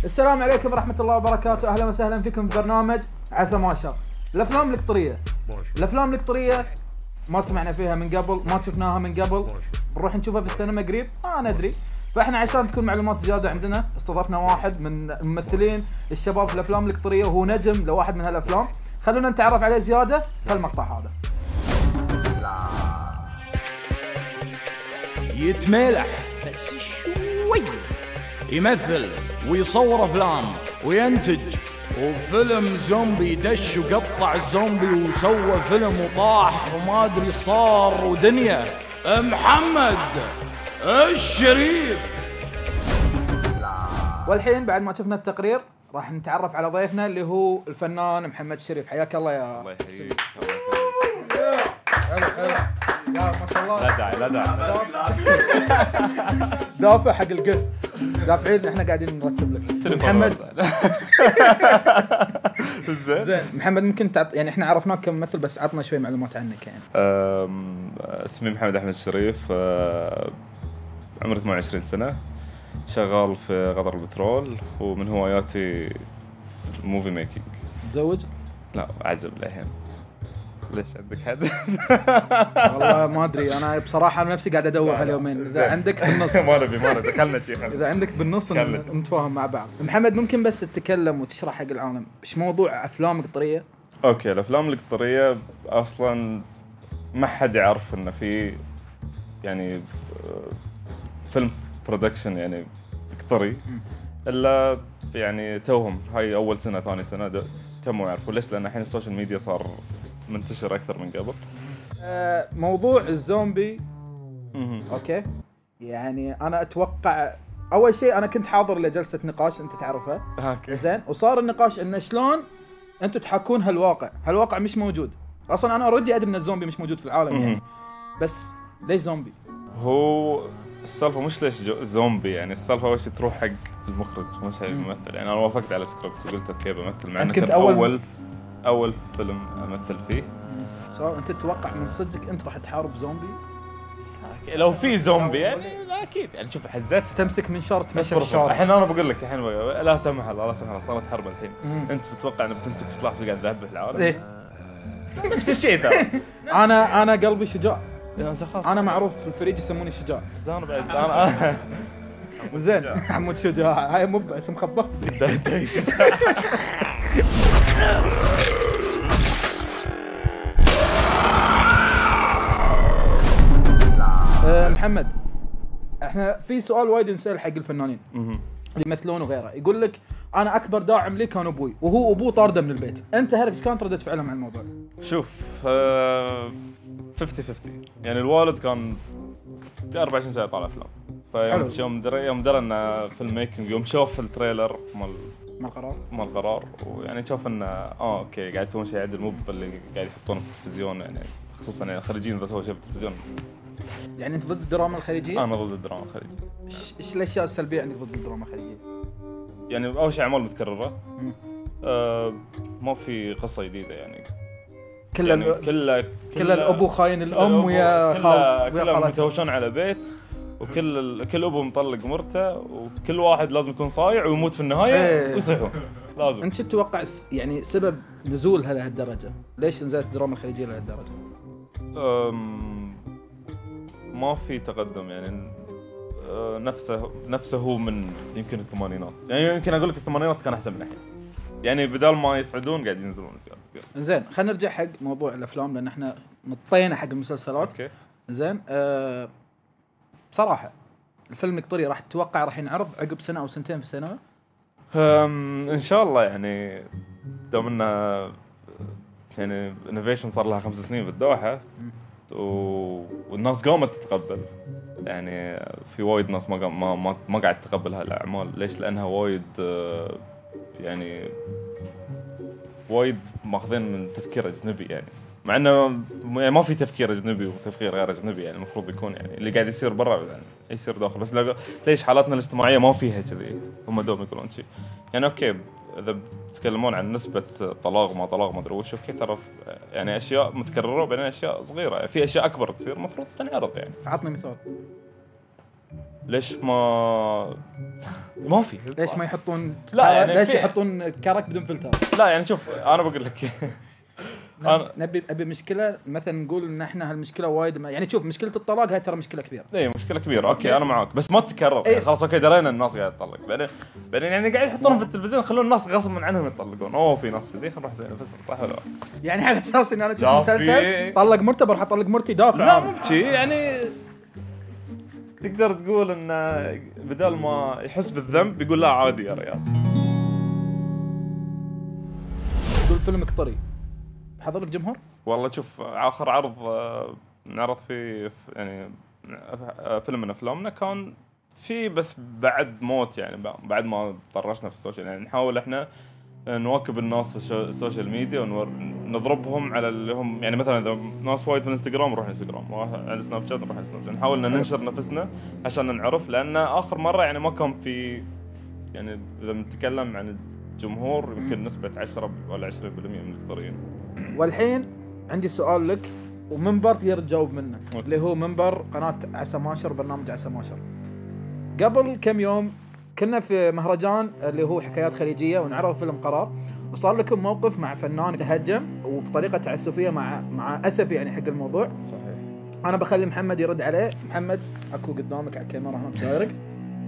السلام عليكم ورحمة الله وبركاته، أهلا وسهلا فيكم ببرنامج عسى ماشا. الأفلام القطرية، الأفلام القطرية ما سمعنا فيها من قبل، ما شفناها من قبل، بنروح نشوفها في السينما قريب، ما ندري. فإحنا عشان تكون معلومات زيادة عندنا استضفنا واحد من الممثلين الشباب في الأفلام القطرية وهو نجم لواحد من هالأفلام. خلونا نتعرف عليه زيادة في المقطع هذا. يتملح بس شوي، يمثل ويصور افلام وينتج، وفيلم زومبي دش وقطع الزومبي وسوى فيلم وطاح وما ادري صار ودنيا. محمد الشريف. والحين بعد ما شفنا التقرير راح نتعرف على ضيفنا اللي هو الفنان محمد الشريف. حياك الله يا الله يحييك. حلو يا ما شاء الله. لا داعي دافع حق القسط، دافعين احنا قاعدين نرتب لك. محمد زين محمد ممكن يعني احنا عرفناك كممثل بس عطنا شوي معلومات عنك يعني. اسمي محمد احمد الشريف، عمري 28 سنة، شغال في قطر البترول، ومن هواياتي موفي ميكينج. متزوج؟ لا اعزب للحين. ليش عندك حد؟ والله ما ادري، انا بصراحه نفسي قاعد ادور هاليومين. اذا عندك بالنص ما نبي دخلنا شيء. اذا عندك بالنص نتفاهم مع بعض. محمد ممكن بس تتكلم وتشرح حق العالم ايش موضوع افلام قطريه؟ اوكي، الافلام القطريه اصلا ما حد يعرف انه في يعني فيلم برودكشن يعني قطري الا يعني توهم هاي اول سنه ثاني سنه تموا يعرفوا. ليش؟ لان الحين السوشيال ميديا صار منتشر اكثر من قبل. موضوع الزومبي اوكي، يعني انا اتوقع اول شيء انا كنت حاضر لجلسه نقاش انت تعرفها. اوكي زين، وصار النقاش انه شلون انتم تحاكون هالواقع مش موجود اصلا. انا اوريدي ادري ان الزومبي مش موجود في العالم يعني، بس ليش زومبي؟ هو السالفه مش ليش زومبي، يعني السالفه اول شيء تروح حق المخرج مش حق الممثل. يعني انا وافقت على السكريبت وقلت اوكي بمثل، مع انه كنت اول فيلم امثل فيه. انت تتوقع من صدقك انت راح تحارب زومبي؟ لو في زومبي يعني لا اكيد يعني. شوف حزتها تمسك منشار تمشي في الشارع. الحين انا بقول لك الحين لا سمح الله صارت حرب الحين. انت بتتوقع انك بتمسك سلاح وقاعد تذبح العالم؟ ايه نفس الشيء ترى. انا قلبي شجاع، انا انا معروف في الفريق يسموني شجاع. زين بعد انا زين حمود شجاع، هاي مو اسم خباص. محمد، احنا في سؤال وايد نسأل حق الفنانين اللي يمثلون وغيره، يقول لك انا اكبر داعم لي كان ابوي، وهو ابوه طارده من البيت. انت هلك كانت ردة فعلهم عن الموضوع؟ شوف 50-50 يعني. الوالد كان 24 ساعه طالع افلام، فيوم يوم درى انه في الميكنج، يوم شوف التريلر مال القرار ويعني شوف انه اوكي قاعد يسوون شيء عدل، مو اللي قاعد يحطونه في التلفزيون يعني، خصوصا يعني الخريجين اذا سووا شيء في التلفزيون. يعني انت ضد الدراما الخليجيه؟ انا ضد الدراما الخليجيه. ايش الاشياء السلبيه عندك ضد الدراما الخليجيه؟ يعني اول شيء اعمال متكرره، ما في قصه جديده يعني. كل الابو خاين الام ويا خال كلهم متهاوشون على بيت، وكل ابو مطلق مرته، وكل واحد لازم يكون صايع ويموت في النهايه ويصيحون لازم. انت شو تتوقع يعني سبب نزولها لهالدرجه؟ ليش نزلت الدراما الخليجيه لهالدرجه؟ ما في تقدم يعني. نفسه هو من يمكن الثمانينات، يعني يمكن اقول لك الثمانينات كان احسن من الحين يعني. بدال ما يصعدون قاعد ينزلون زياده. زين خلينا نرجع حق موضوع الافلام لان احنا نطينا حق المسلسلات. اوكي زين بصراحه الفيلم القطري راح تتوقع راح ينعرض عقب سنه او سنتين في السينما؟ ان شاء الله يعني. دام انه يعني انوفيشن صار لها 5 سنين في الدوحه، والناس قامت تتقبل. يعني في وايد ناس ما قاعد تتقبل هالاعمال. ليش؟ لانها وايد يعني وايد ماخذين من تفكير اجنبي يعني، مع انه يعني ما في تفكير اجنبي وتفكير غير اجنبي يعني. المفروض يكون يعني اللي قاعد يصير برا يعني يصير داخل. بس ليش حالاتنا الاجتماعيه ما فيها كذي؟ هم دوم يقولون شيء يعني. اوكي اذا بتتكلمون عن نسبه طلاق ما ادري وش، اوكي ترى يعني اشياء متكرره وبعدين اشياء صغيره يعني. في اشياء اكبر تصير المفروض تنعرض يعني. عطني مثال. ليش ما في؟ ليش ما يحطون لا يعني ليش يحطون كارك بدون فلتر؟ لا يعني شوف انا بقول لك ابي مشكله مثلا نقول ان احنا هالمشكله وايد يعني شوف مشكله الطلاق هاي ترى مشكله كبيره. اي مشكله كبيره. اوكي انا معاك بس ما تتكرر يعني. خلاص اوكي درينا الناس قاعد تطلق بعدين يعني قاعد يحطونهم في التلفزيون يخلون الناس غصب من عنهم يطلقون. اوه في ناس كذي خلينا نروح زين نفسهم صح ولا لا؟ يعني على اساس ان انا اشوف مسلسل طلق مرته بروح اطلق مرتي دافع. لا مو بشي يعني تقدر تقول انه بدل ما يحس بالذنب بيقول لا عادي يا ريال. تقول فيلم قطري حضر لك جمهور؟ والله شوف اخر عرض نعرض فيه يعني فيلم من افلامنا كان في بس بعد موت يعني، بعد ما طرشنا في السوشيال يعني. نحاول احنا نواكب الناس في السوشيال ميديا ونضربهم على اللي هم يعني. مثلا اذا ناس وايد في الانستغرام نروح الانستغرام، على السناب شات نروح على السناب شات. نحاول ننشر نفسنا عشان نعرف، لان اخر مره يعني ما كان في يعني اذا بنتكلم عن الجمهور يمكن نسبه 10 ولا 20% من القطريين. والحين عندي سؤال لك ومنبر تقدر تجاوب منه، اللي هو منبر قناه عسى ماشر، برنامج عسى ماشر. قبل كم يوم كنا في مهرجان اللي هو حكايات خليجيه ونعرض فيلم قرار، وصار لكم موقف مع فنان تهجم وبطريقه تعسفيه مع اسف يعني حق الموضوع. صحيح. انا بخلي محمد يرد عليه. محمد اكو قدامك على الكاميرا هنا دايركت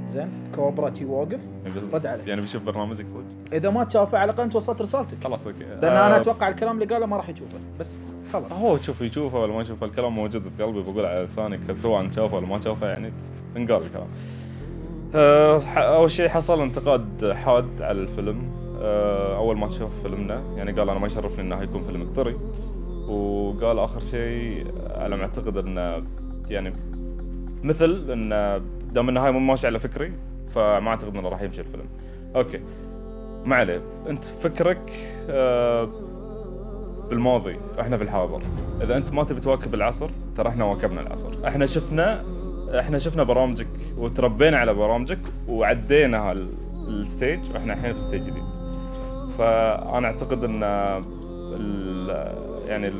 زين كوبراتي واقف رد عليه. يعني بيشوف برنامجك صدق؟ اذا ما تشافه على الاقل توصلت رسالتك. خلاص اوكي. لان انا اتوقع الكلام اللي قاله ما راح يشوفه بس خلاص. هو يشوفه ولا ما يشوفه الكلام موجود في قلبي، بقول على لساني سواء شافه ولا ما شافه يعني انقال الكلام. اول شيء حصل انتقاد حاد على الفيلم اول ما شاف فيلمنا يعني. قال انا ما يشرفني انه يكون فيلم قطري، وقال اخر شيء على ما اعتقد انه يعني مثل انه دام انه هاي مو ماشي على فكري فما اعتقد انه راح يمشي الفيلم. اوكي ما عليه. انت فكرك بالماضي، احنا في الحاضر. اذا انت ما تبي تواكب العصر ترى احنا واكبنا العصر. احنا شفنا برامجك وتربينا على برامجك وعدينا هالستيج واحنا الحين في ستيج جديد. فانا اعتقد ان يعني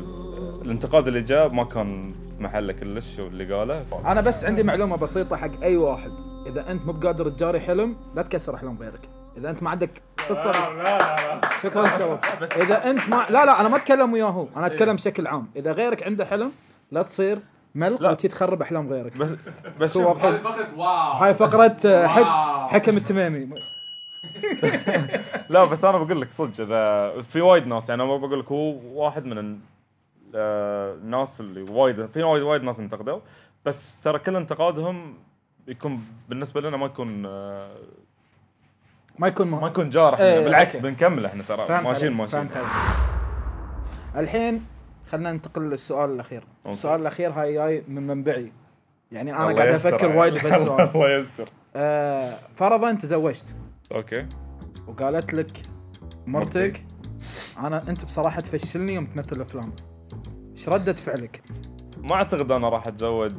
الانتقاد اللي جاء ما كان في محله كلش واللي قاله. انا بس عندي معلومه بسيطه حق اي واحد، اذا انت مو بقادر تجاري حلم لا تكسر احلام غيرك. اذا انت ما عندك قصه لا شكرا شباب. اذا انت ما لا انا ما اتكلم وياهو، انا اتكلم بشكل عام. اذا غيرك عنده حلم لا تصير ملق وتتخرب احلام غيرك. بس هاي فقرة واو، هاي فقره حكم التمامي. لا بس انا بقول لك صدق، اذا في وايد ناس يعني انا بقول لك هو واحد من الناس اللي وايد في وايد ناس انتقدوا، بس ترى كل انتقادهم يكون بالنسبه لنا ما يكون جارح. بالعكس أوكي. بنكمل احنا ترى ماشيين. الحين خلينا ننتقل للسؤال الاخير. السؤال الاخير هاي جاي من منبعي يعني انا قاعد افكر وايد بهالسؤال. الله يستر. فرضا تزوجت اوكي وقالت لك مرتك انت بصراحه تفشلني يوم تمثل افلام، ايش ردة فعلك؟ ما اعتقد انا راح اتزوج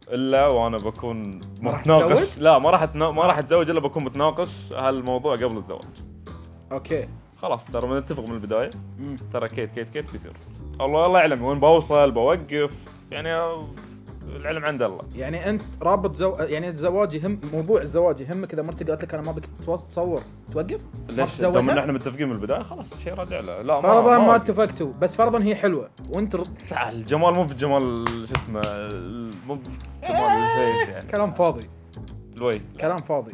الا وانا بكون متناقش. لا ما راح اتزوج الا بكون متناقش هالموضوع قبل الزواج. اوكي خلاص ترى بنتفق من البدايه. ترى كيت بيصير. الله يعلم وين بوصل بوقف يعني العلم عند الله. يعني انت رابط يعني الزواج يهم، موضوع الزواج يهمك. اذا مرتي قالت لك انا ما بك تصور توقف؟ ليش؟ دام احنا متفقين من البدايه خلاص شيء راجع له. لا فرضا ما اتفقتوا بس فرضا هي حلوه وانت الجمال مو بجمال شو اسمه، مو بجمال الفيس يعني. كلام فاضي الوي كلام فاضي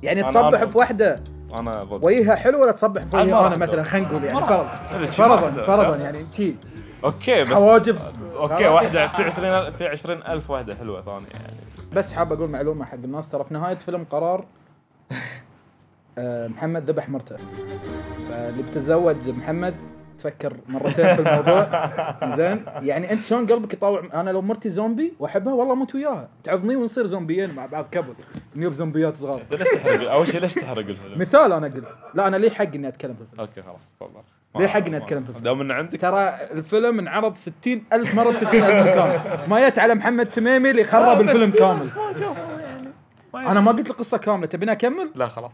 يعني. تصبح في وحده انا ضد وجهها حلو ولا تصبح في وجهها انا مثلا خلينا نقول يعني فرضا يعني شي اوكي بس حواجب اوكي واحده في 20,000 واحده حلوه ثانيه يعني. بس حاب اقول معلومه حق الناس، ترى في نهايه فيلم قرار محمد ذبح مرته، فاللي بتتزوج محمد تفكر مرتين في الموضوع. زين يعني انت شلون قلبك يطاوع؟ انا لو مرتي زومبي واحبها والله اموت وياها، تعضني ونصير زومبيين مع بعض كبل، نيوب زومبيات صغار. ليش تحرق اول شيء ليش تحرق الفيلم؟ مثال انا قلت لا انا ليه حق اني اتكلم في الفيلم. اوكي خلاص تفضل. ليه حق اني اتكلم في الفيلم؟ دام انه عندك ترى الفيلم انعرض 60,000 مرة ب60,000 مكان، ما يت على محمد تميمي اللي خرب الفيلم كامل. انا ما قلت القصة كاملة، تبيني اكمل؟ لا خلاص.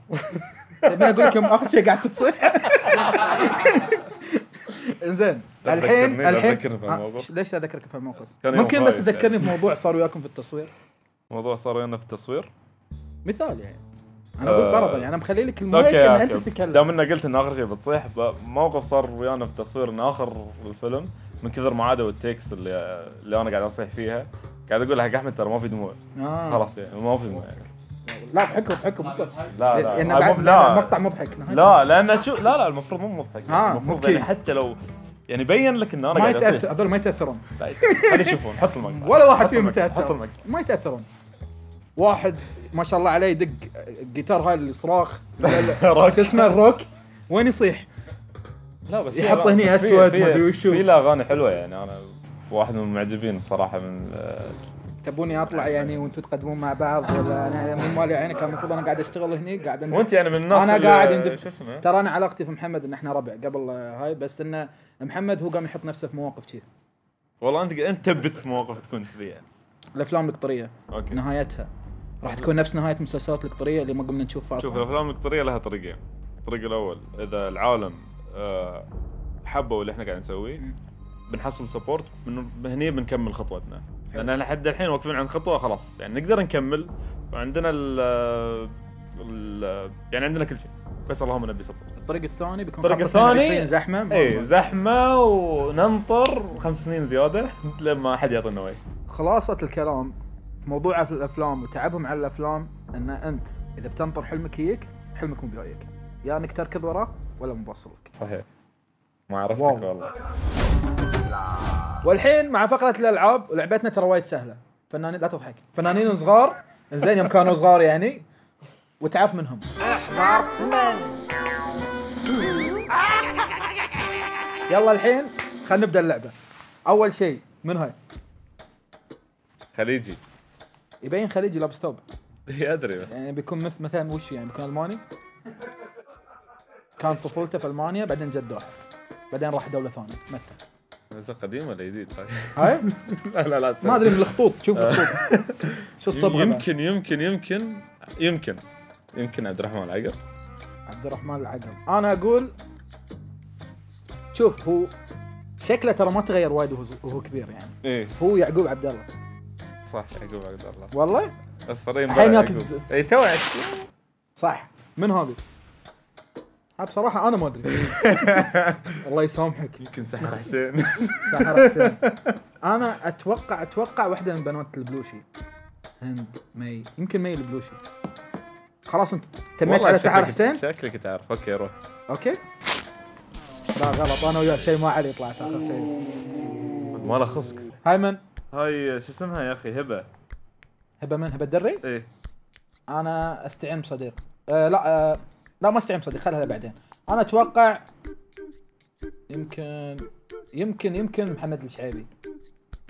تبيني اقول لكم اخر شيء قاعد تصيح؟ الحين ذكرني في الموضوع. ليش اذكرك في الموقف؟ كان ممكن بس فايت تذكرني بموضوع صار وياكم في التصوير. موضوع صار ويانا في التصوير. مثال يعني انا اقول فرضا يعني انا مخلي لك المايك اوكي ان اوكي انت تتكلم. دام انه قلت ان اخر شيء بتصيح، موقف صار ويانا في التصوير ان اخر الفيلم من كثر ما عادوا التكس اللي انا قاعد اصيح فيها، قاعد اقول حق احمد ترى ما في دموع. خلاص يعني ما في دموع يعني. لا اضحكوا بصدق. لا يعني لا مقطع مضحك. لا لان شو لا المفروض مو مضحك. المفروض ممكن. يعني حتى لو يعني يبين لك ان انا ما قاعد اصيح. يتاثر هذول ما يتاثرون. خلي يشوفون حط المقطع. ولا واحد حط فيهم المقطع، حط يتاثر. المقطع. ما يتاثرون. واحد ما شاء الله عليه يدق الجيتار هاي الصراخ شو اسمه الروك، وين يصيح؟ لا بس يحط هني اسود ما ادري وشو. في له اغاني حلوه يعني. انا واحد من المعجبين الصراحه من تبوني اطلع يعني وانتم تقدمون مع بعض ولا انا مو مالي عيني؟ كان المفروض انا قاعد اشتغل هني قاعد وانت يعني من الناس انا قاعد يندف. شو اسمه؟ ترى انا علاقتي في محمد ان احنا ربع قبل هاي، بس انه محمد هو قام يحط نفسه في مواقف كذي. والله انت تبت مواقف تكون كذي يعني. الافلام القطريه اوكي نهايتها راح تكون نفس نهايه المسلسلات القطريه اللي ما قمنا نشوفها اصلا. شوف الافلام القطريه لها طريقين. الطريق الاول اذا العالم حبوا اللي احنا قاعد نسويه بنحصل سبورت من هني بنكمل خطوتنا، لان لحد الحين واقفين عند خطوه خلاص يعني نقدر نكمل وعندنا يعني عندنا كل شيء، بس اللهم نبي سبورت. الطريق الثاني بيكون الطريق الثاني زحمه اي زحمه وننطر 5 سنين زياده لما حد يعطينا وجه. خلاصه الكلام في موضوع الافلام وتعبهم على الافلام ان انت اذا بتنطر حلمك يجيك، حلمك مو جايك، يا انك تركض وراه ولا مبوصلك. صحيح ما عرفتك والله. والحين مع فقره الالعاب، ولعبتنا ترى وايد سهله. فنانين لا تضحك، فنانين صغار زين يوم كانوا صغار يعني وتعاف منهم. احضر من يلا الحين خلينا نبدا اللعبه. اول شيء من هاي؟ خليجي. يبين خليجي لابس ثوب. اي ادري بس يعني بيكون مثلا وش يعني بيكون الماني؟ كان طفولته في المانيا بعدين جد دوحه بعدين راح دوله ثانيه مثل. بس قديم ولا جديد هاي؟ لا ما ادري من الخطوط. شوف الخطوط شو الصبغه. يمكن عبد الرحمن العقل. عبد الرحمن العقل. انا اقول شوف هو شكله ترى ما تغير وايد وهو كبير يعني. ايه هو يعقوب عبد الله. صح يعقوب عبد الله والله الصريم الحين ياكل. اي تو صح. من هذه؟ بصراحة أنا ما أدري. الله يسامحك. يمكن سحر حسين. سحر حسين. أنا أتوقع واحدة من بنات البلوشي. هند مي. يمكن مي البلوشي. خلاص أنت تميت على سحر حسين؟ شكلك تعرف. أوكي روح. أوكي. لا غلط أنا وياه شيء ما علي طلعت آخر شيء. ما له خصك. هاي من؟ هاي شو اسمها يا أخي؟ هبة. هبة من؟ هبة الدري؟ إيه. أنا أستعين بصديق. لا ما استعين بصديق خلها بعدين. انا اتوقع يمكن محمد الشعيبي.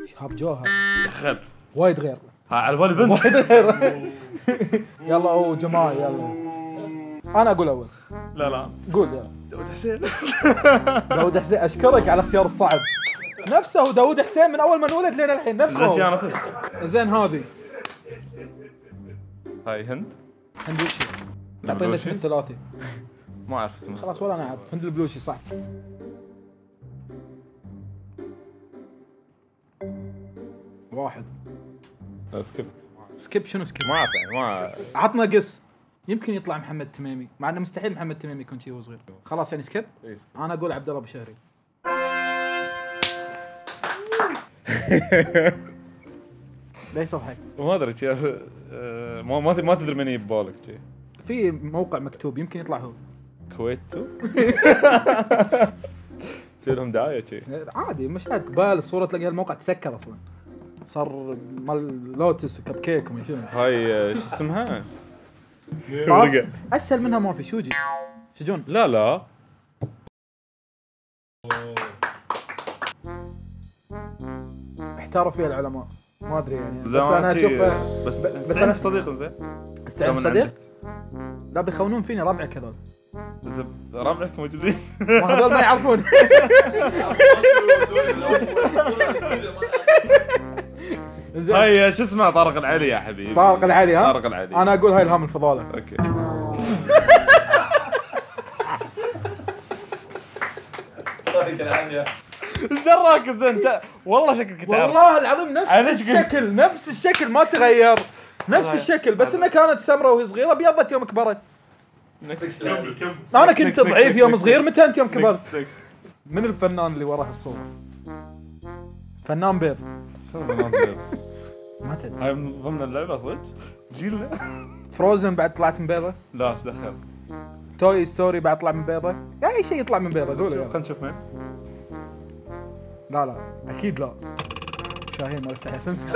شهاب جوهر دخلت وايد غير. على بالي بنت وايد غير. يلا او جماعه يلا انا اقول اول. لا قول يلا. داود حسين. داود حسين. اشكرك على اختيار الصعب. نفسه داود حسين من اول ما انولد لين الحين نفسه. انا فزت. زين هذه هاي هند وشي تعطيني اسم الثلاثي. ما اعرف اسمه خلاص ولا انا اعرف. هند البلوشي صح. واحد. سكيب شنو سكيب؟ ما اعرف يعني ما عطنا قس. يمكن يطلع محمد تميمي مع انه مستحيل محمد تميمي يكون شيء وهو صغير. خلاص يعني سكيب. انا اقول عبد الله بشهري. ليش صبحك؟ ما ادري كيف. ما تدري من يبالك شيء. في موقع مكتوب يمكن يطلع هو. كويتو. تصير لهم دعايه شيء عادي مش قبال الصوره تلاقيها الموقع تسكر اصلا صار مال لوتس وكب كيك وما شنو. هاي شو اسمها؟ اسهل منها ما في. شوجي شجون. لا احتاروا فيها العلماء ما ادري يعني بس انا اشوف بس انا في صديق زين استعين بصديق لا بيخونون فيني ربعك هذول اذا ربعك موجودين ما هذول ما يعرفون هاي شو اسمه طارق العلي يا حبيبي طارق العلي ها طارق العلي انا اقول هاي الهام الفضاله اوكي طارق العلي ايش دراك انت والله شكلك تعرف والله العظيم نفس الشكل ما تغير نفس الشكل بس انها كانت سمراء وهي صغيره ابيضت يوم كبرت انا كنت ضعيف يوم صغير متى انت يوم كبرت من الفنان اللي وراه الصوره فنان بيض شنو فنان بيض ما تدري هاي من ضمن اللعبه صدق جيلنا فروزن بعد طلعت من بيضه لا ايش دخل توي ستوري بعد طلع من بيضه اي شيء يطلع من بيضه قول خلينا نشوف مين لا اكيد لا شاهين ما يفتح سمسم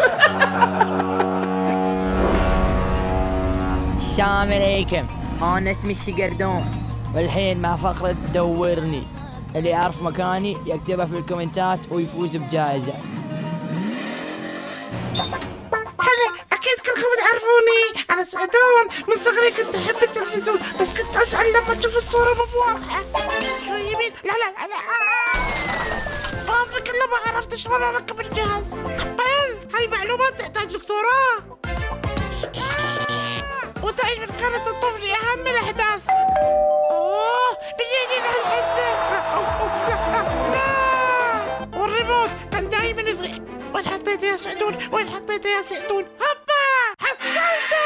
السلام عليكم انا اسمي الشقردون والحين مع فقرة دورني اللي يعرف مكاني يكتبها في الكومنتات ويفوز بجائزة هلا اكيد كلكم تعرفوني انا سعدون من صغري كنت احب التلفزيون بس كنت ازعل لما اشوف الصورة مو واضحة شو يمين لا عمري كله ما عرفت شلون اركب الجهاز قبل هالمعلومات تحتاج دكتوراه وتعيش من كانت الطفل اهم الاحداث بيجي هالحزة لا والريموت كان دايما يضيع وين حطيته يا سعدون وين حطيته يا سعدون هبا حصلته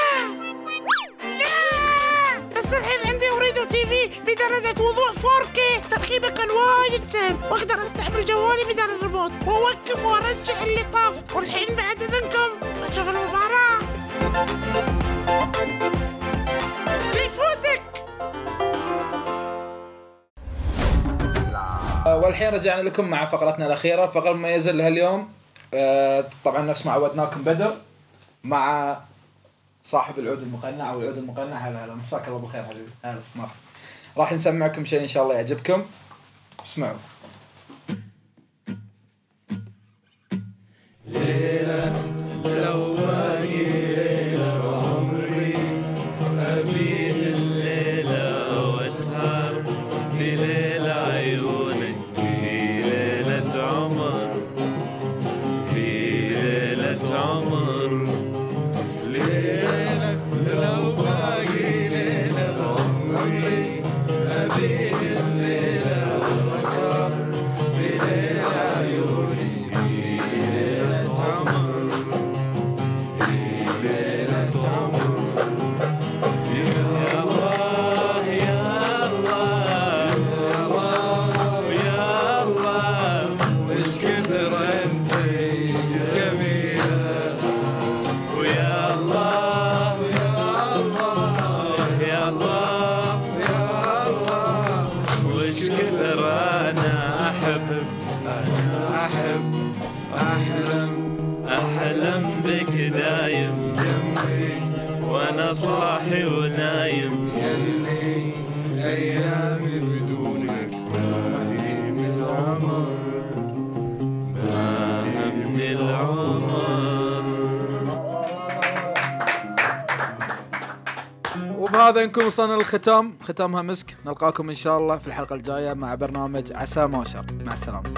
لا بس الحين عندي أوريدو تي في بدرجة وضوح 4K تركيبه كان وايد سهل واقدر استعمل جوالي بدل الريموت واوقف وارجع اللي طاف والحين بعد اذنكم بشوف المباراة اللي يفوتك والحين رجعنا لكم مع فقرتنا الأخيرة الفقرة المميزة لهاليوم طبعا نفس ما عودناكم بدر مع صاحب العود المقنع او العود المقنع. هلا مساك الله بالخير حبيبي. هلا مرحبا. راح نسمعكم شيء ان شاء الله يعجبكم. اسمعوا. ليلة لواقي ليلة عمري أبيه الليلة واسهر في ليلة عيونك في ليلة عمر في ليلة عمر ليلة لواقي ليلة عمري أبيه الليلة واسهر في ليلة عيونك أحلم بك دايم جنبي وأنا صاحي ونايم يلي أيامي بدونك باهي من العمر باهي من العمر. وبهذا نكون وصلنا للختام، ختامها مسك. نلقاكم إن شاء الله في الحلقة الجاية مع برنامج عسى ما شر. مع السلامة.